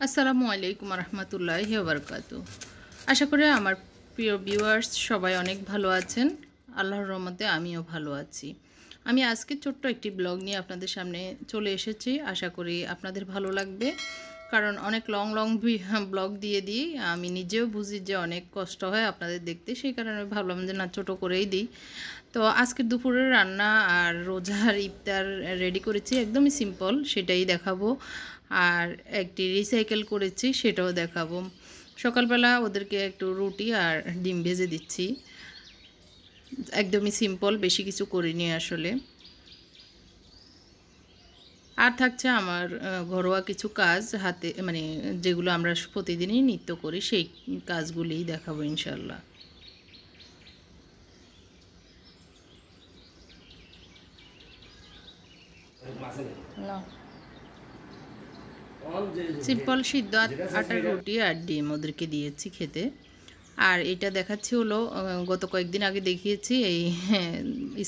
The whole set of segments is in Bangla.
আসসালামু আলাইকুম রহমতুল্লাহি ওয়া বারাকাতুহু। আশা করি আমার প্রিয় ভিউয়ার্স সবাই অনেক ভালো আছেন। আল্লাহর রহমতে আমিও ভালো আছি। আমি আজকে ছোট্ট একটি ব্লগ নিয়ে আপনাদের সামনে চলে এসেছি। আশা করি আপনাদের ভালো লাগবে, কারণ অনেক লং ব্লগ দিয়ে দিই আমি নিজেও বুঝি যে অনেক কষ্ট হয় আপনাদের দেখতে, সেই কারণে ভাবলাম যে না, ছোটো করেই দিই। তো আজকের দুপুরের রান্না আর রোজার ইফতার রেডি করেছি, একদমই সিম্পল, সেটাই দেখাবো। আর একটি রিসাইকেল করেছি, সেটাও দেখাবো। সকালবেলা ওদেরকে একটু রুটি আর ডিম ভেজে দিচ্ছি, একদমই সিম্পল, বেশি কিছু করিনি আসলে। আর থাকছে আমার ঘরোয়া কিছু কাজ হাতে, মানে যেগুলো আমরা প্রতিদিনই নিত্য করি, সেই কাজগুলিই দেখাবো ইনশাল্লাহ। না, সিম্পল সিদ্ধ আটার রুটি আর ডিম ওদেরকে দিয়েছি খেতে। আর এটা দেখাচ্ছি হলো, গত কয়েকদিন আগে দেখিয়েছি এই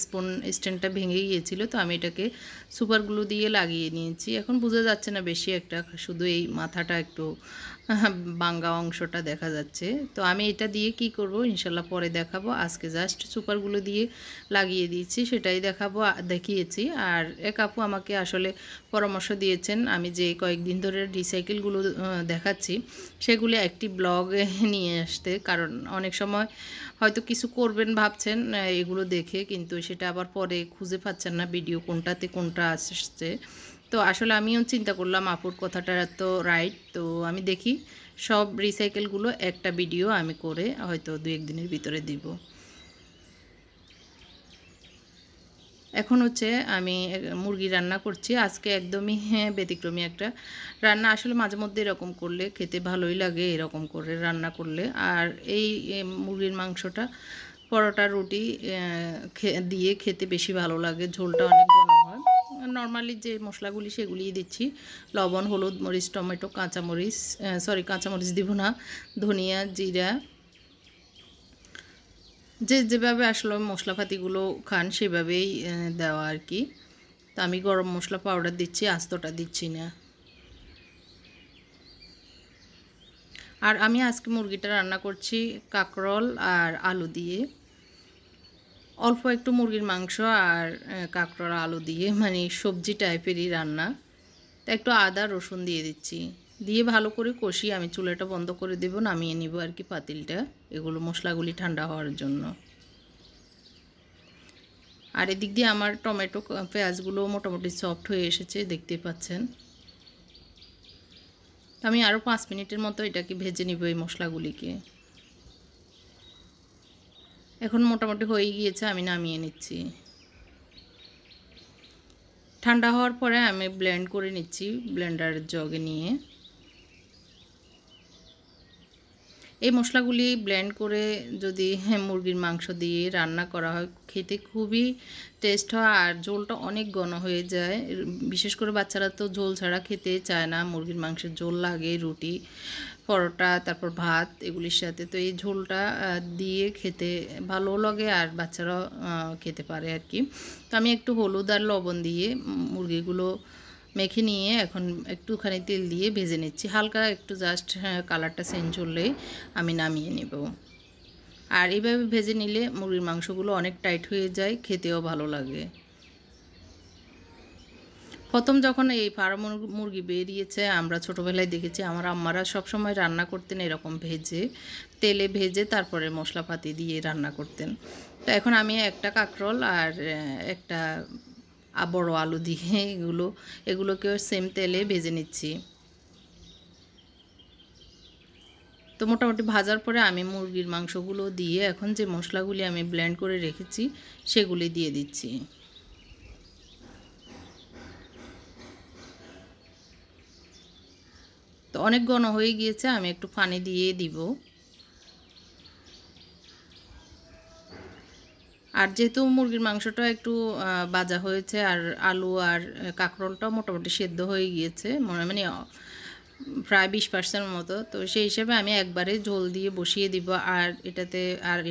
স্পুন স্ট্যান্ডটা ভেঙে গিয়েছিল, তো আমি এটাকে সুপার গ্লু দিয়ে লাগিয়ে নিয়েছি। এখন বোঝা যাচ্ছে না বেশি একটা, শুধু এই মাথাটা একটু বাঙ্গা অংশটা দেখা যাচ্ছে। তো আমি এটা দিয়ে কি করব ইনশাল্লাহ পরে দেখাবো। আজকে জাস্ট সুপারগুলো দিয়ে লাগিয়ে দিয়েছি, সেটাই দেখিয়েছি। আর এক আপু আমাকে আসলে পরামর্শ দিয়েছেন আমি যে কয়েকদিন ধরে রিসাইকেলগুলো দেখাচ্ছি সেগুলি একটি ব্লগে নিয়ে আসতে, কারণ অনেক সময় হয়তো কিছু করবেন ভাবছেন এগুলো দেখে, কিন্তু সেটা আবার পরে খুঁজে পাচ্ছেন না ভিডিও কোনটাতে কোনটা আসছে। তো আসলে আমিও চিন্তা করলাম আপুর কথাটা তো রাইট। তো আমি দেখি সব রিসাইকেলগুলো একটা ভিডিও আমি করে হয়তো 2-1 দিনের ভিতরে দিব। এখন হচ্ছে আমি মুরগি রান্না করছি আজকে, একদমই ব্যতিক্রমী একটা রান্না। আসলে মাঝে মধ্যে এরকম করলে খেতে ভালোই লাগে, এরকম করে রান্না করলে। আর এই মুরগির মাংসটা পরোটা রুটি দিয়ে খেতে বেশি ভালো লাগে, ঝোলটা অনেক ঘন হয়। নর্মালি যে মশলাগুলি সেগুলিই দিচ্ছি, লবণ, হলুদ, মরিচ, টমেটো, কাঁচামরিচ, কাঁচামরিচ দিব না, ধনিয়া, জিরা, যেভাবে আসলে মশলাপাতিগুলো খান সেভাবেই দেওয়া আর কি। তো আমি গরম মশলা পাউডার দিচ্ছি, আস্তটা দিচ্ছি না। আর আমি আজকে মুরগিটা রান্না করছি কাঁকরোল আর আলু দিয়ে, অল্প একটু মুরগির মাংস আর কাঁকরোল আলু দিয়ে, মানে সবজি টাইপেরই রান্না। তো একটু আদা রসুন দিয়ে দিচ্ছি, দিয়ে ভালো করে কষিয়ে আমি চুলাটা বন্ধ করে দেব, নামিয়ে নিব আর কি পাতিলটা, এগুলো মশলাগুলি ঠান্ডা হওয়ার জন্য। আর এদিক দিয়ে আমার টমেটো পেঁয়াজগুলো মোটামুটি সফট হয়ে এসেছে, দেখতে পাচ্ছেন। আমি আরও 5 মিনিটের মতো এটাকে ভেজে নিব এই মশলাগুলিকে। এখন মোটামুটি হয়ে গিয়েছে, আমি নামিয়ে নিচ্ছি। ঠান্ডা হওয়ার পরে আমি ব্লেন্ড করে নিচ্ছি ব্লেন্ডার জগে নিয়ে। এই মশলাগুলি ব্লেন্ড করে যদি মুরগির মাংস দিয়ে রান্না করা হয় খেতে খুবই টেস্ট হয়, আর ঝোলটা অনেক ঘন হয়ে যায়। বিশেষ করে বাচ্চারা তো ঝোল ছাড়া খেতে চায় না, মুরগির মাংসের ঝোল লাগে রুটি, পরোটা, তারপর ভাত এগুলির সাথে। তো এই ঝোলটা দিয়ে খেতে ভালো লাগে আর বাচ্চারাও খেতে পারে আর কি। তো আমি একটু হলুদ আর লবণ দিয়ে মুরগিগুলো মেখে নিয়ে এখন একটুখানি তেল দিয়ে ভেজে নিচ্ছি, হালকা একটু জাস্ট কালারটা চেঞ্জ হলেই আমি নামিয়ে নেব। আর এইভাবে ভেজে নিলে মুরগির মাংসগুলো অনেক টাইট হয়ে যায়, খেতেও ভালো লাগে। প্রথম যখন এই ফার্ম মুরগি বেরিয়েছে আমরা ছোটোবেলায় দেখেছি আমার আম্মারা সবসময় রান্না করতেন এরকম ভেজে, তেলে ভেজে তারপরে মশলাপাতি দিয়ে রান্না করতেন। তো এখন আমি একটা কাঁকরোল আর একটা বড় আলু দিয়ে এগুলোকেও সেম তেলে ভেজে নিচ্ছি। তো মোটামুটি ভাজার পরে আমি মুরগির মাংসগুলো দিয়ে এখন যে মশলাগুলি আমি ব্লেন্ড করে রেখেছি সেগুলি দিয়ে দিচ্ছি। তো অনেক ঘন হয়ে গিয়েছে, আমি একটু পানি দিয়ে দিব। আর যেহেতু মুরগির মাংসটা একটু ভাজা হয়েছে আর আলু আর কাঁকরোলটাও মোটামুটি সেদ্ধ হয়ে গিয়েছে, মানে প্রায় 20% মতো, তো সেই হিসেবে আমি একবারে ঝোল দিয়ে বসিয়ে দিব। আর এটাতে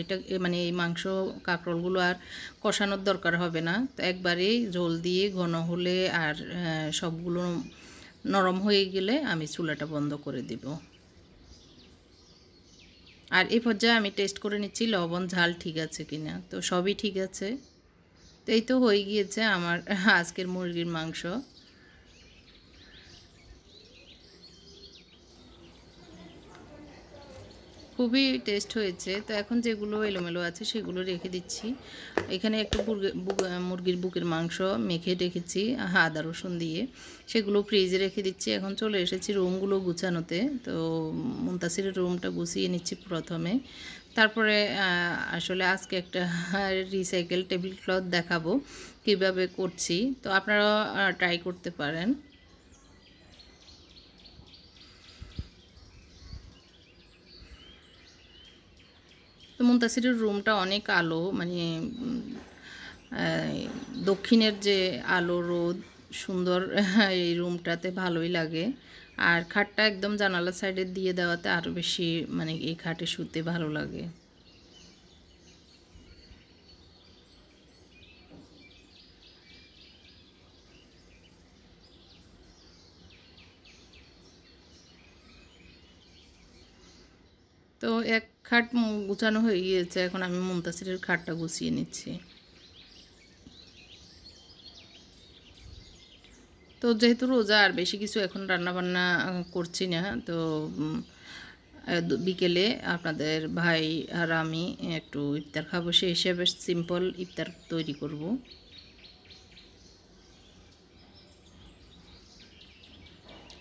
এটা মানে এই মাংস কাঁকরোলগুলো আর কষানোর দরকার হবে না, তো একবারেই ঝোল দিয়ে ঘন হলে আর সবগুলো নরম হয়ে গেলে আমি চুলাটা বন্ধ করে দিব। আর এই পর্যায়ে আমি টেস্ট করে নিচ্ছি লবণ ঝাল ঠিক আছে কিনা। তো সবই ঠিক আছে। তো এই তো হয়ে গিয়েছে আমার আজকের মুরগির মাংস। খুবই টেস্ট হয়েছে। তো এখন যেগুলো এলোমেলো আছে সেগুলো রেখে দিচ্ছি। এখানে একটু মুরগির বুকের মাংস মেখে রেখেছি আদা রসুন দিয়ে, সেগুলো ফ্রিজে রেখে দিচ্ছি। এখন চলে এসেছি রুমগুলো গুছানোতে। তো মুনতাসিরের রুমটা গুছিয়ে নিচ্ছি প্রথমে। তারপরে আসলে আজকে একটা রিসাইকেল টেবিল ক্লথ দেখাবো কিভাবে করছি। তো আপনারা ট্রাই করতে পারেন। তো মুনতাসিরের রুমটা অনেক আলো, মানে দক্ষিণের যে আলো রোদ সুন্দর এই রুমটাতে ভালোই লাগে। আর খাটটা একদম জানালার সাইডে দিয়ে দেওয়াতে আরও বেশি মানে এই খাটে শুতে ভালো লাগে। তো এক খাট গুছানো হয়ে গিয়েছে, এখন আমি মুনতাসিরের খাটটা গুছিয়ে নিচ্ছি। তো যেহেতু রোজা আর বেশি কিছু এখন রান্নাবান্না করছি না, তো বিকেলে আপনাদের ভাই আর আমি একটু ইফতার খাবো, সেই হিসেবে সিম্পল ইফতার তৈরি করব।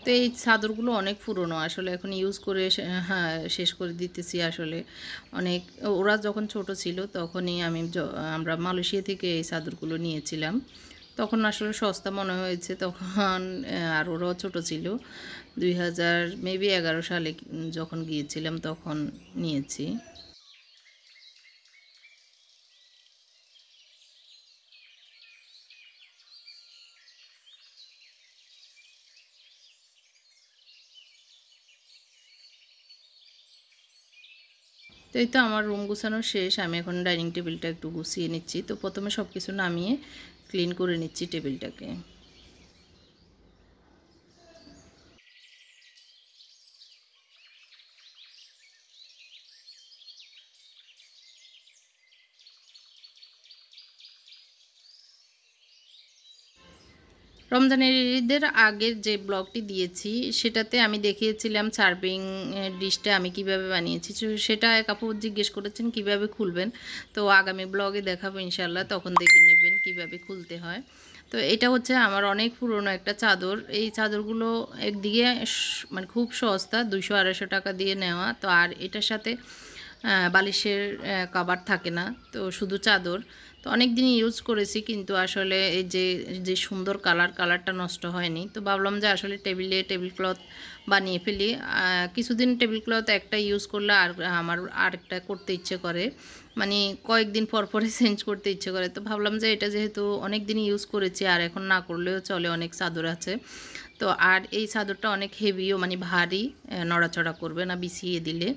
তো এই চাদরগুলো অনেক পুরনো, আসলে এখন ইউজ করে হ্যাঁ শেষ করে দিতেছি। আসলে অনেক, ওরা যখন ছোট ছিল তখনই আমরা মালয়েশিয়া থেকে এই চাদরগুলো নিয়েছিলাম। তখন আসলে সস্তা মনে হয়েছে তখন, আর ওরাও ছোটো ছিল। 2011 সালে যখন গিয়েছিলাম তখন নিয়েছি। তো এই তো আমার রুম গুছানো শেষ। আমি এখন ডাইনিং টেবিলটা একটু গুছিয়ে নিচ্ছি। তো প্রথমে সব কিছু নামিয়ে ক্লিন করে নিচ্ছি টেবিলটাকে। রমজানের ঈদের আগের যে ব্লগটি দিয়েছি সেটাতে আমি দেখিয়েছিলাম সার্ভিং ডিশটা আমি কিভাবে বানিয়েছি। সেটা এক আপু জিজ্ঞেস করেছেন কিভাবে খুলবেন। তো আগামী ব্লগে দেখাবো ইনশাল্লাহ, তখন দেখে নেবেন কিভাবে খুলতে হয়। তো এটা হচ্ছে আমার অনেক পুরনো একটা চাদর। এই চাদরগুলো একদিকে মানে খুব সস্তা, 200-250 টাকা দিয়ে নেওয়া। তো আর এটার সাথে বালিশের কভার থাকে না, তো শুধু চাদর। তো অনেক দিন ইউজ করেছি, কিন্তু আসলে এই যে সুন্দর কালারটা নষ্ট হয়নি। তো ভাবলাম যে আসলে টেবিল ক্লথ বানিয়ে ফেলি। কিছুদিন টেবিল ক্লথ একটা ইউজ করলে আর আমার আরেকটা করতে ইচ্ছে করে, মানে কয়েকদিন পর পরে চেঞ্জ করতে ইচ্ছে করে। তো ভাবলাম যে এটা যেহেতু অনেক দিন ইউজ করেছি আর এখন না করলেও চলে, অনেক চাদর আছে। তো আর এই চাদরটা অনেক হেভিও, মানে ভারী, নড়াচড়া করবে না বিছিয়ে দিলে।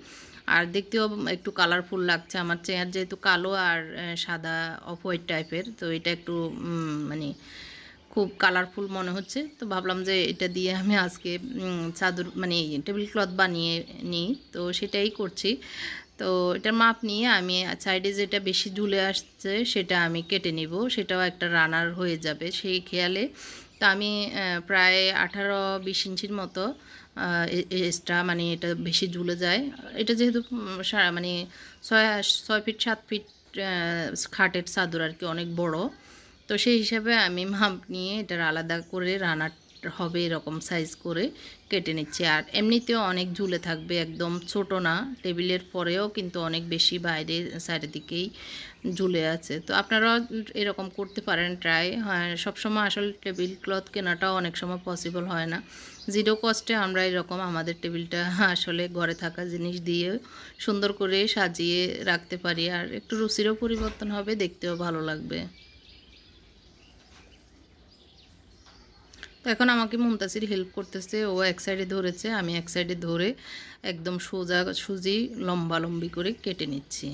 আর দেখতেও একটু কালারফুল লাগছে। আমার চেয়ার যেহেতু কালো আর সাদা অফ হোয়াইট টাইপের, তো এটা একটু মানে খুব কালারফুল মনে হচ্ছে। তো ভাবলাম যে এটা দিয়ে আমি আজকে চাদর মানে টেবিল ক্লথ বানিয়ে নিই। তো সেটাই করছি। তো এটার মাপ নিয়ে আমি সাইডে যেটা বেশি ঝুলে আসছে সেটা আমি কেটে নিব, সেটাও একটা রানার হয়ে যাবে সেই খেয়ালে। তো আমি প্রায় 18-20 ইঞ্চির মতো এক্সট্রা, মানে এটা বেশি ঝুলে যায়। এটা যেহেতু মানে 6 ফিট 7 ফিট খাটের চাদর আর কি, অনেক বড়। তো সেই হিসাবে আমি মাপ নিয়ে এটার আলাদা করে রানার হবে এরকম সাইজ করে কেটে নিচ্ছি। আর এমনিতেও অনেক ঝুলে থাকবে, একদম ছোট না, টেবিলের পরেও কিন্তু অনেক বেশি বাইরের সাইডের দিকেই ঝুলে আছে। তো আপনারাও এরকম করতে পারেন ট্রাই। হ্যাঁ, সবসময় আসলে টেবিল ক্লথ কেনাটাও অনেক সময় পসিবল হয় না। জিরো কস্টে আমরা এরকম আমাদের টেবিলটা আসলে ঘরে থাকা জিনিস দিয়ে সুন্দর করে সাজিয়ে রাখতে পারি, আর একটু রুচিরও পরিবর্তন হবে, দেখতেও ভালো লাগবে। তো এখন আমাকে মুনতাসির হেল্প করতেছে, ও এক সাইডে ধরেছে, আমি এক সাইডে ধরে একদম সোজা সুজি লম্বালম্বি করে কেটে নিচ্ছি।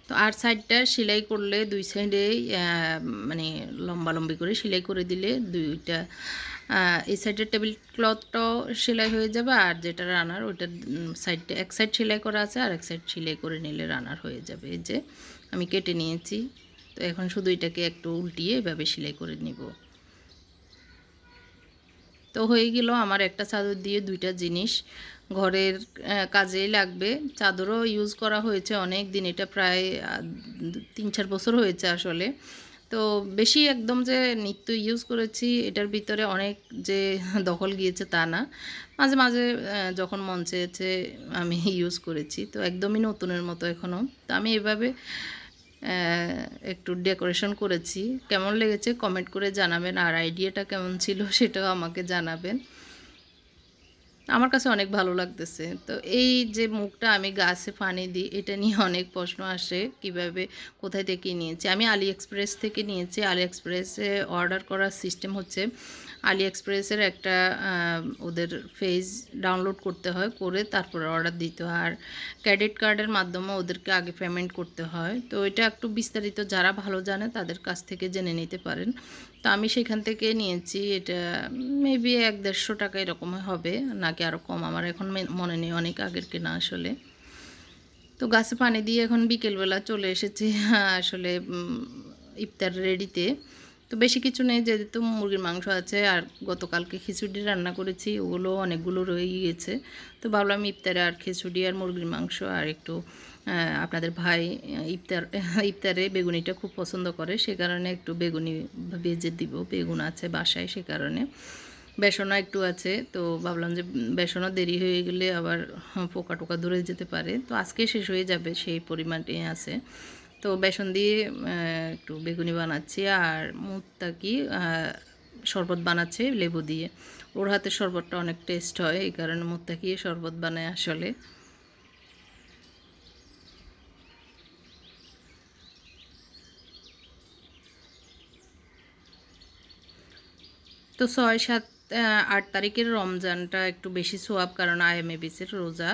তো আর সাইডটা সেলাই করলে দুই সাইডে মানে লম্বালম্বি করে সেলাই করে দিলে দুইটা এই সাইডের টেবিল ক্লথটাও সেলাই হয়ে যাবে, আর যেটা রানার ওইটার সাইডটা এক সাইড সেলাই করা আছে আর এক সাইড সেলাই করে নিলে রানার হয়ে যাবে। এই যে আমি কেটে নিয়েছি, তো এখন শুধু এটাকে একটু উল্টিয়ে এভাবে সেলাই করে নিব। তো হয়ে গেল আমার একটা চাদর দিয়ে দুইটা জিনিস, ঘরের কাজেই লাগবে। চাদরও ইউজ করা হয়েছে অনেক দিন, এটা প্রায় 3-4 বছর হয়েছে আসলে। তো বেশি একদম যে নিত্য ইউজ করেছি এটার ভিতরে অনেক যে দখল গিয়েছে তা না, মাঝে মাঝে যখন মন চেয়েছে আমি ইউজ করেছি। তো একদমই নতুনের মতো এখনও। তো আমি এভাবে একটু ডেকোরেশন করেছি, কেমন লেগেছে কমেন্ট করে জানাবেন, আর আইডিয়াটা কেমন ছিল সেটাও আমাকে জানাবেন। আমার কাছে অনেক ভালো লাগতেছে। তো এই যে মুখটা আমি গাছে পানি দিই, এটা নিয়ে অনেক প্রশ্ন আসে কিভাবে কোথায় থেকে নিয়েছি। আমি আলি এক্সপ্রেস থেকে নিয়েছি। আলি এক্সপ্রেসে অর্ডার করার সিস্টেম হচ্ছে, আলি এক্সপ্রেসের একটা ওদের পেজ ডাউনলোড করতে হয়, করে তারপরে অর্ডার দিতে হয়, আর ক্রেডিট কার্ডের মাধ্যমে ওদেরকে আগে পেমেন্ট করতে হয়। তো এটা একটু বিস্তারিত যারা ভালো জানে তাদের কাছ থেকে জেনে নিতে পারেন। তো আমি সেখান থেকে নিয়েছি, এটা মেবি 100-150 টাকা এরকম হবে, নাকি আরও কম, আমার এখন মনে নেই, অনেক আগের কেনা আসলে। তো গাছে পানি দিয়ে এখন বিকেলবেলা চলে এসেছি আসলে ইফতার রেডিতে। তো বেশি কিছু নেই, যেহেতু মুরগির মাংস আছে আর গতকালকে খিচুড়ি রান্না করেছি, ওগুলো অনেকগুলো রয়ে গিয়েছে। তো ভাবলাম ইফতারে আর খিচুড়ি আর মুরগির মাংস আর একটু আপনাদের ভাই ইফতারে বেগুনিটা খুব পছন্দ করে, সে কারণে একটু বেগুনি ভেজে দিব। বেগুন আছে বাসায়, সে কারণে বেসনও একটু আছে। তো ভাবলাম যে বেসনও দেরি হয়ে গেলে আবার পোকা টোকা ধরে যেতে পারে, তো আজকে শেষ হয়ে যাবে সেই পরিমাণটাই আছে। তো বেসন দিয়ে একটু বেগুনি বানাচ্ছি, আর মুত্তাকি শরবত বানাচ্ছে লেবু দিয়ে। ওর হাতের শরবতটা অনেক টেস্ট হয়, এই কারণে মুত্তাকি শরবত বানায় আসলে। তো 6-7-8 তারিখের রমজানটা একটু বেশি সোয়াব, কারণ আইএমএবিসের রোজা,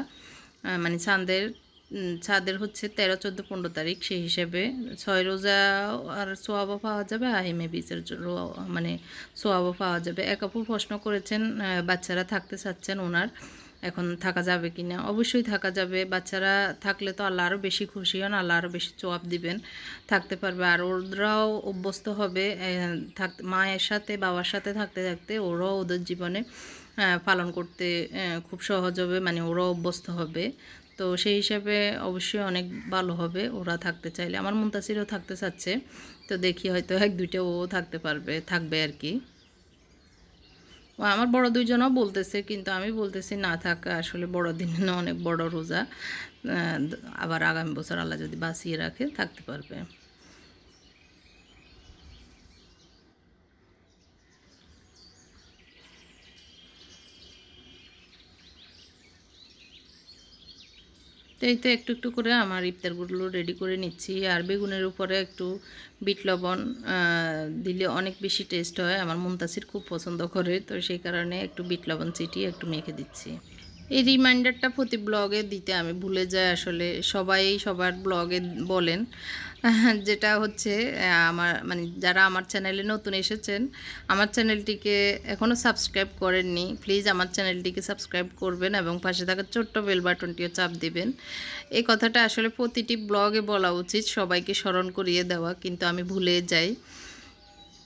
মানে চাঁদের হচ্ছে 13, 14, 15 তারিখ, সেই হিসেবে 6 রোজা আর সোয়াবও পাওয়া যাবে, আইএমএবিসের মানে সোয়াবও পাওয়া যাবে। এক আপু প্রশ্ন করেছেন বাচ্চারা থাকতে চাচ্ছেন ওনার, এখন থাকা যাবে কি না। অবশ্যই থাকা যাবে, বাচ্চারা থাকলে তো আল্লাহ আরও বেশি খুশি হন, আল্লাহ আরও বেশি সোয়াব দিবেন, থাকতে পারবে। আর ওরাও অভ্যস্ত হবে মায়ের সাথে বাবার সাথে থাকতে থাকতে, ওরাও ওদের জীবনে পালন করতে খুব সহজ হবে, মানে ওরাও অভ্যস্ত হবে। তো সেই হিসাবে অবশ্যই অনেক ভালো হবে ওরা থাকতে চাইলে। আমার মুনতাসিরও থাকতে চাচ্ছে, তো দেখি হয়তো 1-2টা ও থাকবে আর কি। আমার বড় দুইজনও বলতেছে, কিন্তু আমি বলতেছি না থাক, আসলে বড়দিন না, অনেক বড় রোজা, আবার আগামী বছর আল্লাহ যদি বাঁচিয়ে রাখে থাকতে পারবে। তো এই তো একটু একটু করে আমার ইফতারগুলো রেডি করে নিচ্ছি, আর বেগুনের উপরে একটু বিট লবণ দিলে অনেক বেশি টেস্ট হয়, আমার মুনতাসির খুব পছন্দ করে, তো সেই কারণে একটু বিট লবণ চিটিয়ে একটু মেখে দিচ্ছি। এই রিমাইন্ডারটা প্রতি ব্লগে দিতে আমি ভুলে যাই আসলে, সবাই সবার ব্লগে বলেন, যেটা হচ্ছে আমার মানে যারা আমার চ্যানেলে নতুন এসেছেন, আমার চ্যানেলটিকে এখনও সাবস্ক্রাইব করেননি, প্লিজ আমার চ্যানেলটিকে সাবস্ক্রাইব করবেন এবং পাশে থাকা ছোট্ট বেল বাটনটিও চাপ দিবেন। এই কথাটা আসলে প্রতিটি ব্লগে বলা উচিত, সবাইকে স্মরণ করিয়ে দেওয়া, কিন্তু আমি ভুলে যাই।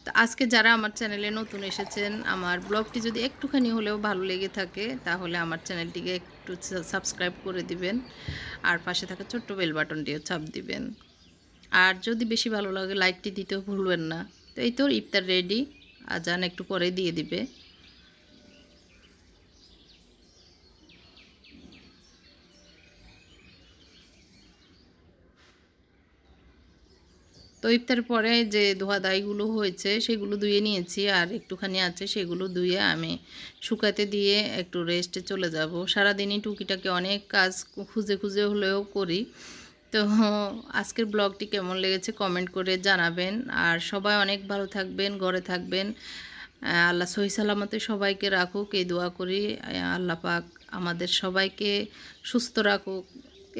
তো আজকে যারা আমার চ্যানেলে নতুন এসেছেন, আমার ব্লগটি যদি একটুখানি হলেও ভালো লেগে থাকে তাহলে আমার চ্যানেলটিকে একটু সাবস্ক্রাইব করে দিবেন, আর পাশে থাকা ছোট্ট বেল বাটনটিও চাপ দিবেন, আর যদি বেশি ভালো লাগে লাইকটি দিতেও ভুলবেন না। তো এই তো ইফতার রেডি, আজান একটু পরে দিয়ে দিবে। তো ইফতার পরে যে ধোয়া দাইগুলো হয়েছে সেগুলো ধুয়ে নিয়েছি, আর একটুখানি আছে সেগুলো ধুয়ে আমি শুকাতে দিয়ে একটু রেস্টে চলে যাব। সারাদিনই টুকিটাকে অনেক কাজ খুঁজে খুঁজে হলেও করি। তো আজকের ব্লগটি কেমন লেগেছে কমেন্ট করে জানাবেন, আর সবাই অনেক ভালো থাকবেন, ঘরে থাকবেন, আল্লাহ সহি সালামতে সবাইকে রাখুক এই দোয়া করি। আল্লাহ পাক আমাদের সবাইকে সুস্থ রাখুক,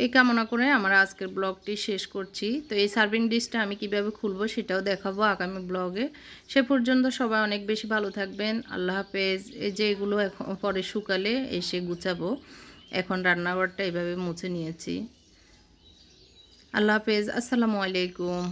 এই কামনা করে আমার আজকের ব্লগটি শেষ করছি। তো এই সার্ভিং ডিশটা আমি কিভাবে খুলবো সেটাও দেখাবো আগামী ব্লগে। সে পর্যন্ত সবাই অনেক বেশি ভালো থাকবেন। আল্লাহ হাফেজ। এই যে এগুলো এখন পরে শুকালে এসে গুছাবো। এখন রান্নাঘরটা এভাবে মুছে নিয়েছি। আল্লাহ হাফেজ। আসসালামু আলাইকুম।